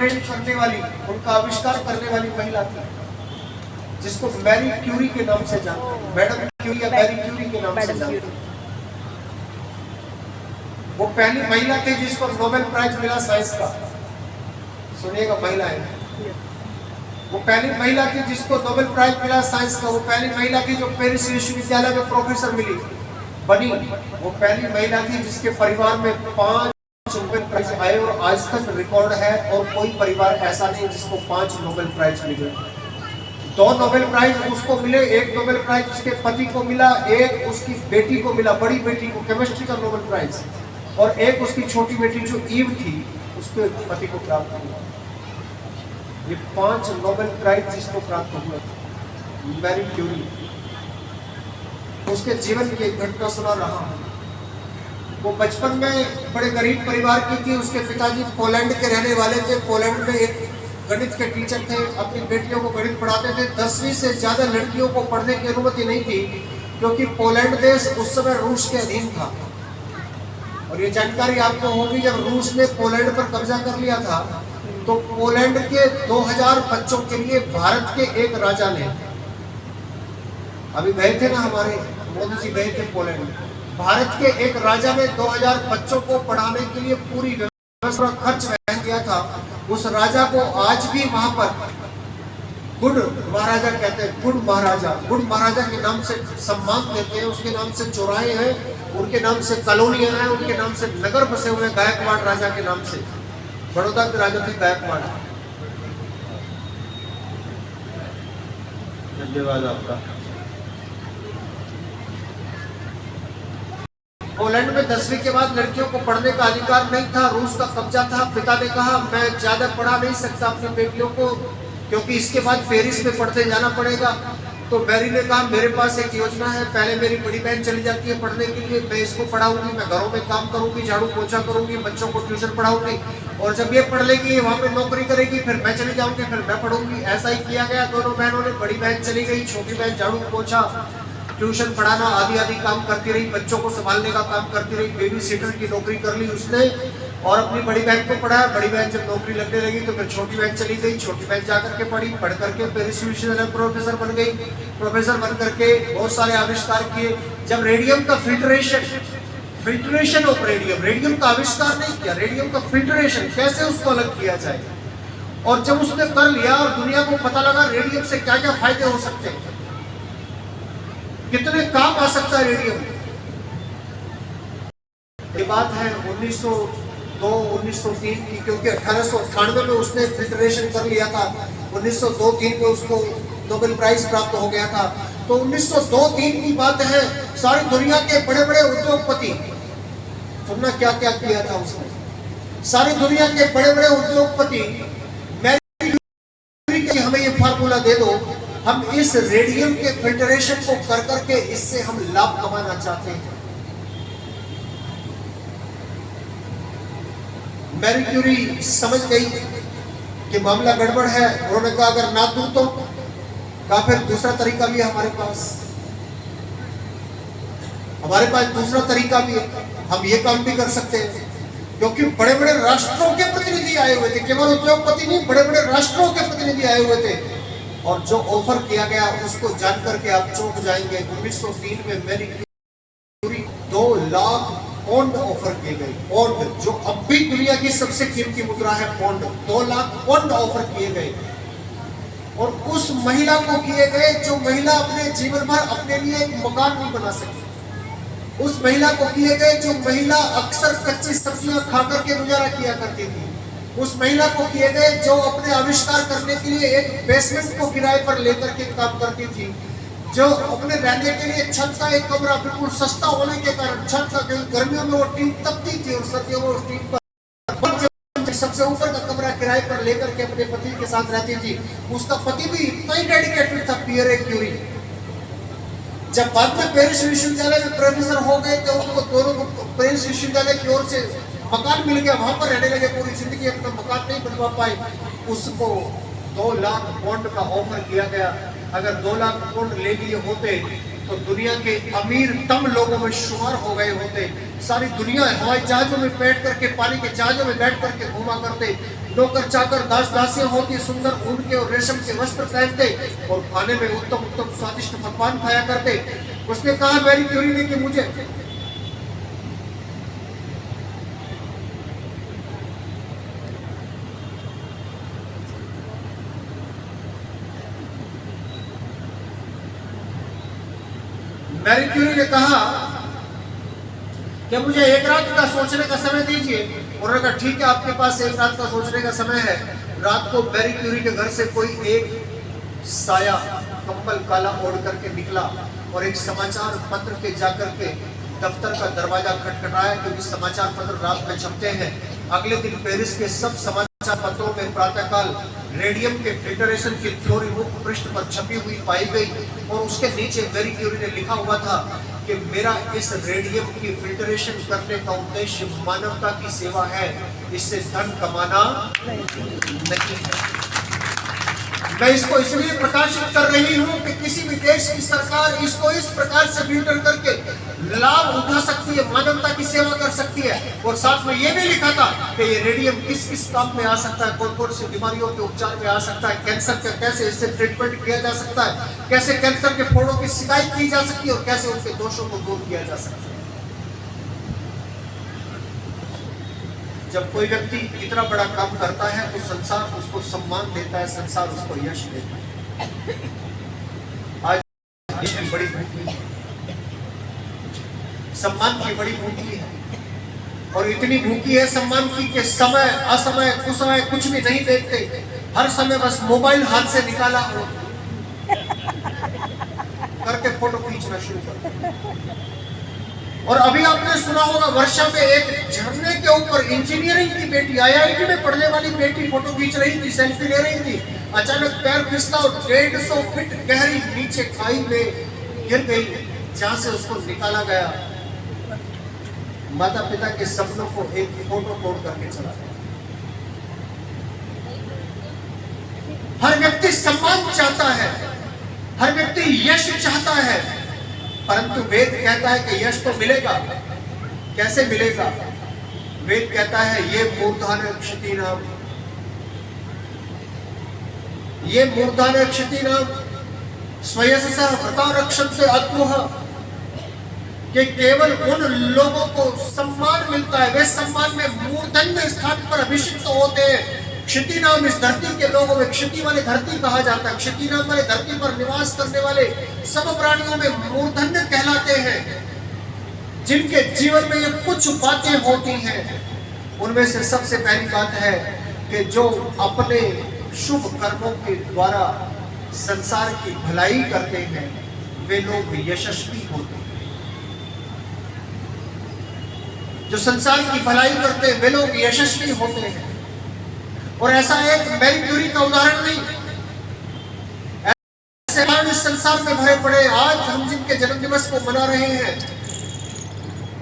Invent करने वाली, उनका आविष्कार करने वाली महिला थी, जिसको मैरी क्यूरी के नाम से जानते हैं, मैडम क्यूरी या मैरी क्यूरी के नाम से जानते हैं। वो पहली महिला थी जिसको नोबेल प्राइज मिला साइंस का। सुनिएगा, महिला है। वो पहली महिला थी जिसको नोबेल प्राइज मिला साइंस का। वो पहली महिला थी जो पेरिस विश्वविद्यालय में प्रोफेसर बनी। वो पहली महिला थी जिसके परिवार में 5 नोबेल प्राइज आए और आज तक रिकॉर्ड है, और कोई परिवार ऐसा नहीं जिसको 5 नोबेल प्राइज मिले। 2 नोबेल प्राइज उसको मिले, 1 नोबेल प्राइज उसके पति को मिला, 1 उसकी बेटी को मिला, बड़ी बेटी को केमिस्ट्री का नोबेल प्राइज, और 1 उसकी छोटी बेटी जो ईव थी उसके पति को प्राप्त हुआ। ये 5 नोबेल प्राइज जिसको प्राप्त हुआ, मैरी क्यूरी। उसके जीवन की एक घटना सुना रहा हूं। वो बचपन में बड़े गरीब परिवार की थी। उसके पिताजी पोलैंड के रहने वाले थे। पोलैंड में एक गणित के टीचर थे, अपनी बेटियों को गणित पढ़ाते थे। 10वीं से ज्यादा लड़कियों को पढ़ने की अनुमति नहीं थी, क्योंकि पोलैंड देश उस समय रूस के अधीन था। और ये जानकारी आपको होगी, जब रूस ने पोलैंड पर कब्जा कर लिया था तो पोलैंड के 2000 बच्चों के लिए भारत के एक राजा ने, अभी गए थे ना हमारे मोदी जी गए थे पोलैंड, भारत के एक राजा ने 2000 बच्चों को पढ़ाने के लिए पूरी व्यवस्था खर्च वहन किया था। उस राजा को आज भी वहां पर गुड महाराजा कहते हैं। गुड महाराजा के नाम से सम्मान देते हैं। उसके नाम से चौराहे हैं, उनके नाम से कॉलोनियां हैं, उनके नाम से नगर बसे हुए। गायकवाड़ राजा के नाम से, बड़ौदा के राजा थे गायकवाड़। धन्यवाद आपका। पोलैंड में 10वीं के बाद लड़कियों को पढ़ने का अधिकार नहीं था, रूस का कब्जा था। पिता ने कहा मैं ज्यादा पढ़ा नहीं सकता अपनी बेटियों को, क्योंकि इसके बाद पेरिस में पढ़ते जाना पड़ेगा। तो मैरी ने कहा मेरे पास एक योजना है, पहले मेरी बड़ी बहन चली जाती है पढ़ने के लिए, मैं इसको पढ़ाऊंगी, मैं घरों में काम करूंगी, झाड़ू पोछा करूंगी, बच्चों को ट्यूशन पढ़ाऊंगी, और जब ये पढ़ लेगी वहां पे नौकरी करेगी, फिर मैं चली जाऊंगी, फिर मैं पढ़ूंगी। ऐसा ही किया गया दोनों बहनों ने। बड़ी बहन चली गई, छोटी बहन झाड़ू पोछा, ट्यूशन पढ़ाना आदि काम करती रही, बच्चों को संभालने का काम करती रही। बेबी सिटर की नौकरी कर ली उसने, और अपनी बड़ी बहन को पढ़ाया। बड़ी बहन जब नौकरी लगने लगी तो फिर छोटी बहन चली गई। छोटी बहन जाकर के पढ़ी, पढ़ करके पेरिस विश्वविद्यालय प्रोफेसर बन गई। प्रोफेसर बन करके बहुत सारे आविष्कार किए। जब रेडियम का फिल्ट्रेशन ऑफ रेडियम का आविष्कार नहीं किया, रेडियम का फिल्ट्रेशन कैसे उसको अलग किया जाए, और जब उसने कर लिया और दुनिया को पता लगा रेडियम से क्या क्या फायदे हो सकते हैं, कितने काम आ सकता है रेडियम। ये बात है 1902-1903 की, क्योंकि 1898 में उसने फिल्ट्रेशन कर लिया था। 1902-03 में उसको नोबेल प्राइज प्राप्त हो गया था। तो 1902-03 की बात है। सारी दुनिया के बड़े बड़े उद्योगपति, सुनना क्या क्या किया था उसने। सारी दुनिया के बड़े बड़े उद्योगपति हमें ये फार्मूला दे दो, हम इस रेडियम के फिल्ट्रेशन को कर करके इससे हम लाभ कमाना चाहते हैं। मैरी क्यूरी समझ गई कि मामला गड़बड़ है। उन्होंने कहा अगर ना दूं तो, कहा फिर दूसरा तरीका भी है हमारे पास दूसरा तरीका भी है, हम ये काम भी कर सकते हैं। क्योंकि बड़े बड़े राष्ट्रों के प्रतिनिधि आए हुए थे, केवल उद्योगपति नहीं, बड़े बड़े राष्ट्रों के प्रतिनिधि आए हुए थे। और जो ऑफर किया गया उसको जानकर के आप चौंक जाएंगे। 1903 में Marie Curie 2 lakh pound offer किए गए। पौंड, जो अब भी दुनिया की सबसे कीमती मुद्रा है, पौंड। 2 लाख पौंड ऑफर किए गए, और उस महिला को किए गए जो महिला अपने जीवन भर अपने लिए एक मकान नहीं बना सकती। उस महिला को किए गए जो महिला अक्सर कच्ची सब्जियां खाकर के गुजारा किया करती थी। उस महिला को किए गए जो अपने आविष्कार करने के लिए एक बेसमेंट को किराए पर लेकर के काम करती थी, जो अपने रहने के लिए छत का एक कमरा बिल्कुल सस्ता होने के कारण छत का, गर्मियों में वो टीन तपती थी और सर्दियों में वो टीन पर सबसे ऊपर का कमरा किराए पर लेकर के अपने पति के साथ रहती थी। उसका पति भी इतना ही डेडिकेटेड था, पियरे क्यूरी। जब बाद में पेरिस विश्वविद्यालय में प्रोफेसर हो गए तो उनको दोनों को पेरिस विश्वविद्यालय की ओर से मकान मिल गया, वहां पर रहने लगे। पूरी जिंदगी अपना मकान नहीं बनवा पाए। उसको 2 लाख पौंड का ऑफर किया गया। अगर 2 लाख पौंड ले लिए होते तो दुनिया के अमीरतम लोगों में शुमार हो गए होते। सारी दुनिया हवाई जहाजों में बैठ करके, पानी के जहाजों में बैठ करके घूमा करते, नौकर चाकर दास दासियां होती, सुंदर ऊन के और रेशम के वस्त्र पहनते और खाने में उत्तम उत्तम स्वादिष्ट पकवान खाया करते। उसने कहा मैरी क्यूरी ने कि मुझे मैरी क्यूरी ने कहा कि मुझे एक रात का सोचने का समय दीजिए। उन्होंने कहा ठीक है, आपके पास एक रात का सोचने का समय है। रात को मैरी क्यूरी के घर से कोई एक साया कंबल काला ओढ़ करके निकला और एक समाचार पत्र के जाकर के दफ्तर का दरवाजा खटखटाया, क्योंकि समाचार पत्र रात में छपते हैं। अगले दिन पेरिस के सब समाचार पत्रों में प्रातःकाल रेडियम के फिल्टरेशन की थ्योरी मुख्य पृष्ठ पर छपी हुई पाई गई और उसके नीचे मैरी क्यूरी ने लिखा हुआ था कि मेरा इस रेडियम की फिल्टरेशन करने का उद्देश्य मानवता की सेवा है, इससे धन कमाना नहीं है। मैं इसको इसलिए प्रकाशित कर रही हूँ कि किसी भी देश की सरकार इसको इस प्रकार से फिल्टर करके लाभ उठा सकती है, मानवता की सेवा कर सकती है। और साथ में ये भी लिखा था कि ये रेडियम किस किस काम में आ सकता है, कौन कौन सी बीमारियों के उपचार में आ सकता है, कैंसर का कैसे इससे ट्रीटमेंट किया जा सकता है, कैसे कैंसर के फोड़ों की शिकायत की जा सकती है और कैसे उनके दोषों को दूर किया जा सकता है। जब कोई व्यक्ति इतना बड़ा काम करता है तो संसार उसको सम्मान देता है, संसार उसको यश देता है। आज देश में बड़ी भूखी है, सम्मान की बड़ी भूखी है और इतनी भूखी है सम्मान की कि समय असमय कुसमय कुछ भी नहीं देखते। हर समय बस मोबाइल हाथ से निकाला हो करके फोटो खींचना शुरू कर। और अभी आपने सुना होगा वर्षा में एक झरने के ऊपर इंजीनियरिंग की बेटी, IIT में पढ़ने वाली बेटी फोटो खींच रही थी, सेल्फी ले रही थी। अचानक पैर फिसला और 150 फीट गहरी नीचे खाई में गिर गई, जहां से उसको निकाला गया। माता पिता के सपनों को एक फोटो तोड़ करके चला गया। हर व्यक्ति सम्मान चाहता है, हर व्यक्ति यश चाहता है, परंतु वेद कहता है कि यश तो मिलेगा। कैसे मिलेगा? वेद कहता है ये मूर्धन क्षितिनाम, ये मूर्धन क्षितिनाम स्वयंसा व्रता रक्षन्ते अद्भुः, कि केवल उन लोगों को सम्मान मिलता है, वे सम्मान में मूर्धन्य स्थान पर अभिषिक्त होते हैं। क्षिति नाम इस धरती के लोगों में, क्षिति वाले धरती कहा जाता है, क्षिति नाम वाले धरती पर निवास करने वाले सब प्राणियों में मूर्धन्य कहलाते हैं। जिनके जीवन में ये कुछ बातें होती हैं, उनमें से सबसे पहली बात है कि जो अपने शुभ कर्मों के द्वारा संसार की भलाई करते हैं वे लोग यशस्वी होते हैं। जो संसार की भलाई करते हैं वे लोग यशस्वी होते हैं। और ऐसा एक मैरी क्यूरी का उदाहरण नहीं, ऐसे इस संसार में भरे पड़े। आज हम जिनके जन्म दिवस को मना रहे हैं